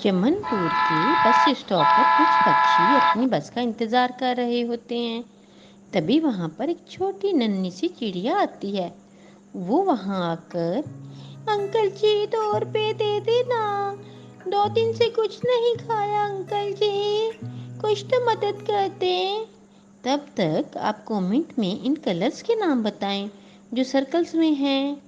चमन पुर के bus stop पर कुछ पक्षी अपनी बस का इंतजार कर रहे होते हैं। तभी वहां पर एक छोटी नन्ही सी चिड़िया आती है। वो वहां आकर, अंकल जी 2 रुपए दे देना, 2 दिन से कुछ नहीं खाया अंकल जी, कुछ तो मदद कर दें। तब तक आप कमेंट में इन कलर्स के नाम बताएं जो सर्कल्स में हैं।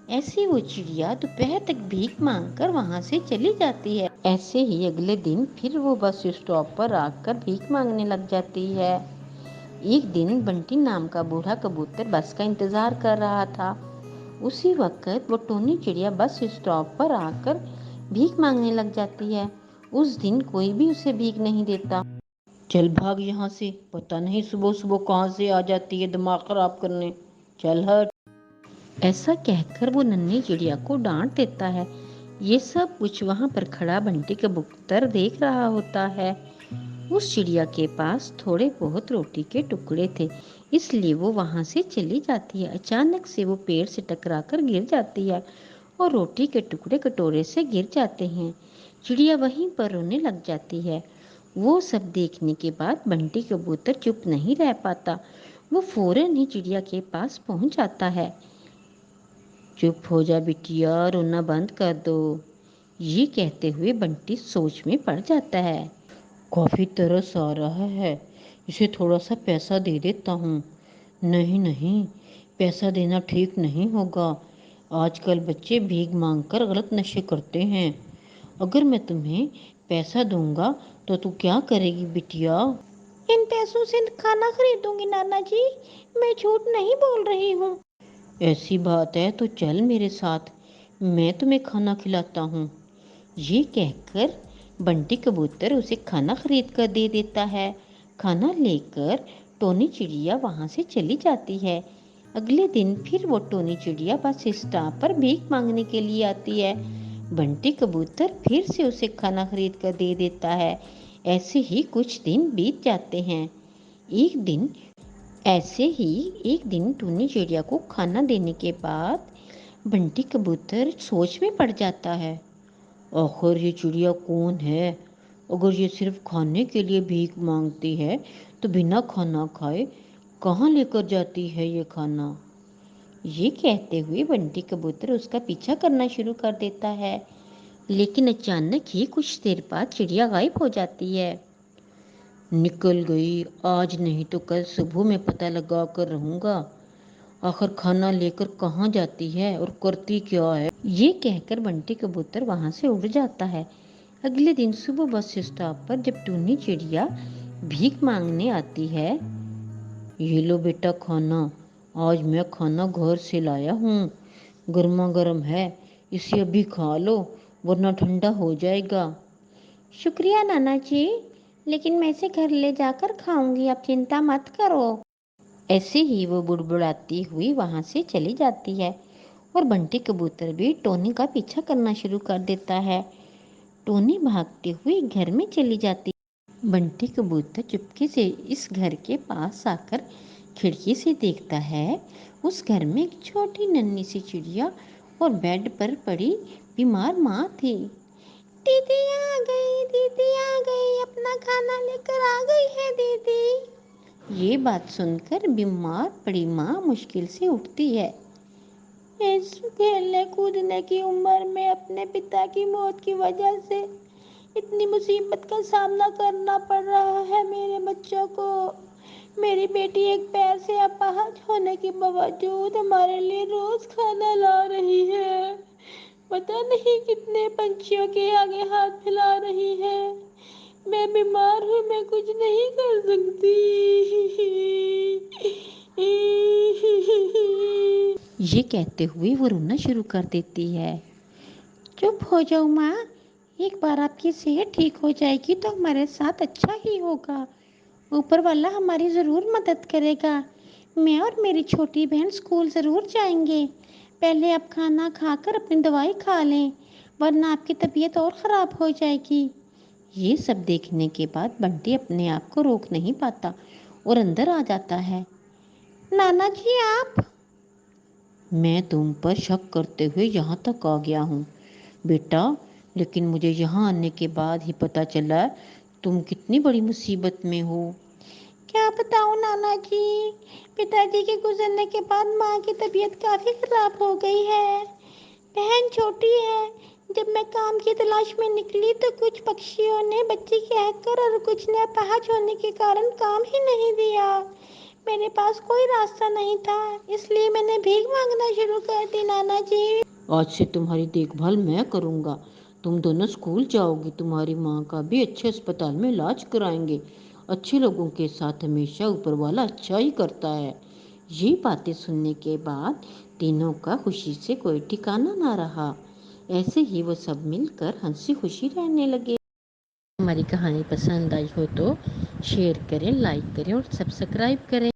ऐसी वो चिड़िया दोपहर तक भीख मांगकर वहां से चली जाती है। ऐसे ही अगले दिन फिर वो बस स्टॉप पर आकर भीख मांगने लग जाती है। एक दिन बंटी नाम का बूढ़ा कबूतर बस का इंतजार कर रहा था। उसी वक्त वो टोनी चिड़िया बस स्टॉप पर आकर भीख मांगने लग जाती है। उस दिन कोई भी उसे भीख नहीं देता। चल भाग यहाँ से, पता नहीं सुबह सुबह कहाँ से आ जाती है दिमाग खराब करने, चल हट। ऐसा कहकर वो नन्ही चिड़िया को डांट देता है। ये सब कुछ वहां पर खड़ा बंटी कबूतर देख रहा होता है। उस चिड़िया के पास थोड़े बहुत रोटी के टुकड़े थे, इसलिए वो वहां से चली जाती है। अचानक से वो पेड़ से टकराकर गिर जाती है और रोटी के टुकड़े कटोरे से गिर जाते हैं। चिड़िया वहीं पर रोने लग जाती है। वो सब देखने के बाद बंटी कबूतर चुप नहीं रह पाता। वो फौरन ही चिड़िया के पास पहुंच जाता है। चुप हो जा बिटिया, रोना बंद कर दो, ये कहते हुए बंटी सोच में पड़ जाता है। काफी तरस आ रहा है, इसे थोड़ा सा पैसा दे देता हूँ। नहीं नहीं, पैसा देना ठीक नहीं होगा। आजकल बच्चे भीख मांगकर गलत नशे करते हैं। अगर मैं तुम्हें पैसा दूंगा तो तू क्या करेगी बिटिया? इन पैसों से खाना खरीदूंगी नाना जी, मैं झूठ नहीं बोल रही हूँ। ऐसी बात है तो चल मेरे साथ, मैं तुम्हें खाना खिलाता हूँ। ये कहकर बंटी कबूतर उसे खाना खरीद कर दे देता है। खाना लेकर टोनी चिड़िया वहां से चली जाती है। अगले दिन फिर वो टोनी चिड़िया बस स्टॉप पर भीख मांगने के लिए आती है। बंटी कबूतर फिर से उसे खाना खरीद कर दे देता है। ऐसे ही कुछ दिन बीत जाते हैं। एक दिन ऐसे ही एक दिन टूनी चिड़िया को खाना देने के बाद बंटी कबूतर सोच में पड़ जाता है। आखिर ये चिड़िया कौन है? अगर ये सिर्फ खाने के लिए भीख मांगती है तो बिना खाना खाए कहाँ लेकर जाती है ये खाना? ये कहते हुए बंटी कबूतर उसका पीछा करना शुरू कर देता है। लेकिन अचानक ही कुछ देर बाद चिड़िया गायब हो जाती है। निकल गई, आज नहीं तो कल सुबह में पता लगा कर रहूंगा आखिर खाना लेकर कहाँ जाती है और करती क्या है। ये कहकर बंटी कबूतर वहां से उड़ जाता है। अगले दिन सुबह बस स्टॉप पर जब टूनी चिड़िया भीख मांगने आती है, ये लो बेटा खाना, आज मैं खाना घर से लाया हूँ, गर्मा गर्म है, इसे अभी खा लो वरना ठंडा हो जाएगा। शुक्रिया नाना जी, लेकिन मैं इसे घर ले जाकर खाऊंगी, आप चिंता मत करो। ऐसे ही वो बुड़बुड़ाती हुई वहां से चली जाती है और बंटी कबूतर भी टोनी का पीछा करना शुरू कर देता है। टोनी भागती हुई घर में चली जाती। बंटी कबूतर चुपके से इस घर के पास आकर खिड़की से देखता है। उस घर में एक छोटी नन्ही सी चिड़िया और बेड पर पड़ी बीमार माँ थी। दीदी आ गई, दीदी आ गई, अपना खाना लेकर आ गई है दीदी। ये बात सुनकर बीमार पड़ी माँ मुश्किल से उठती है। इस खेलने कूदने की उम्र में अपने पिता की मौत की वजह से इतनी मुसीबत का सामना करना पड़ रहा है मेरे बच्चों को। मेरी बेटी एक पैर से अपाहिज होने के बावजूद हमारे लिए रोज खाना ला रही है। पता नहीं कितने पंछियों के आगे हाथ फैला रही है। मैं बीमार हूँ, मैं कुछ नहीं कर सकती। ये कहते हुए वो रोना शुरू कर देती है। चुप हो जाओ माँ, एक बार आपकी सेहत ठीक हो जाएगी तो हमारे साथ अच्छा ही होगा। ऊपर वाला हमारी ज़रूर मदद करेगा। मैं और मेरी छोटी बहन स्कूल ज़रूर जाएंगे। पहले आप खाना खाकर अपनी दवाई खा लें, वरना आपकी तबीयत और ख़राब हो जाएगी। ये सब देखने के बाद बंटी अपने आप को रोक नहीं पाता और अंदर आ जाता है। नाना जी आप? मैं तुम पर शक करते हुए यहाँ तक आ गया हूँ। बेटा, لیکن مجھے یہاں آنے کے بعد ہی پتہ چلا تم کتنی بڑی مصیبت میں ہو۔ کیا بتاؤں نانا جی، پتا جی کے گزرنے کے بعد ماں کی طبیعت کافی خراب ہو گئی ہے۔ بہن چھوٹی ہے۔ جب میں کام کی تلاش میں نکلی تو کچھ پکشیوں نے بچی کہہ کر اور کچھ نے اپاہج ہونے کے کارن کام ہی نہیں دیا۔ میرے پاس کوئی راستہ نہیں تھا، اس لیے میں نے بھیک مانگنا شروع کر دی نانا جی۔ آج سے تمہاری دیکھ بھال میں کروں گا۔ تم دونوں اسکول جاؤ گی، تمہاری ماں کا بھی اچھے اسپتال میں علاج کرائیں گے۔ اچھے لوگوں کے ساتھ ہمیشہ اوپر والا اچھا ہی کرتا ہے۔ یہ باتیں سننے کے بعد تینوں کا خوشی سے کوئی ٹھکانہ نہ رہا۔ ایسے ہی وہ سب مل کر ہنسی خوشی رہنے لگے۔ ہماری کہانی پسند آئی ہو تو شیئر کریں، لائک کریں اور سبسکرائب کریں۔